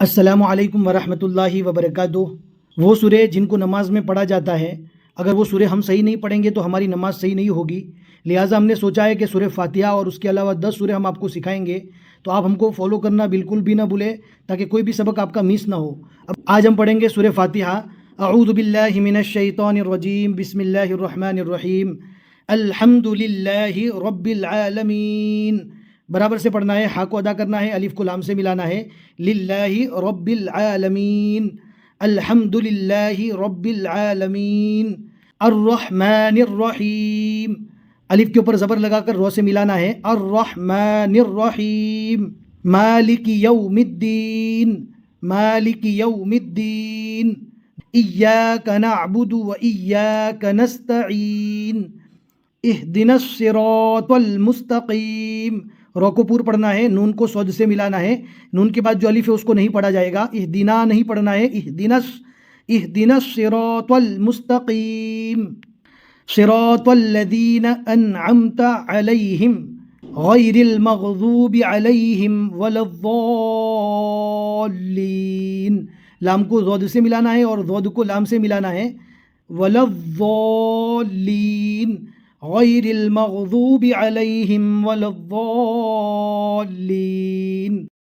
السلام علیکم ورحمۃ اللہ وبرکاتہ۔ وہ سورے جن کو نماز میں پڑھا جاتا ہے، اگر وہ سورے ہم صحیح نہیں پڑھیں گے تو ہماری نماز صحیح نہیں ہوگی، لہٰذا ہم نے سوچا ہے کہ سورہ فاتحہ اور اس کے علاوہ 10 سورے ہم آپ کو سکھائیں گے، تو آپ ہم کو فالو کرنا بالکل بھی نہ بھولیں تاکہ کوئی بھی سبق آپ کا مس نہ ہو۔ اب آج ہم پڑھیں گے سورہ فاتحہ۔ اعوذ باللہ من الشیطان الرجیم، بسم اللہ الرحمن الرحیم، الحمد للہ رب العالمین۔ برابر سے پڑھنا ہے، ہا کو ادا کرنا ہے، الف کو لام سے ملانا ہے، للہ رب العالمین، الحمد للہ رب العالمین، الرحمن الرحیم، الف کے اوپر زبر لگا کر رو سے ملانا ہے، الرحمن الرحیم، مالک یوم الدین، مالک یوم الدین، ایاک نعبد و ایاک نستعین، اہدنا الصراط المستقیم۔ رو کو پور پڑھنا ہے، نون کو صاد سے ملانا ہے، نون کے بعد جو الف ہے اس کو نہیں پڑھا جائے گا، اہدنا نہیں پڑھنا ہے، اہدنا الصراط المستقیم، صراط الذین انعمت علیہم غیر المغضوب علیہم ولا الضالین۔ لام کو ضاد سے ملانا ہے اور ضاد کو لام سے ملانا ہے، ولا الضالین غیر المغضوب علیہم ولا الضالین۔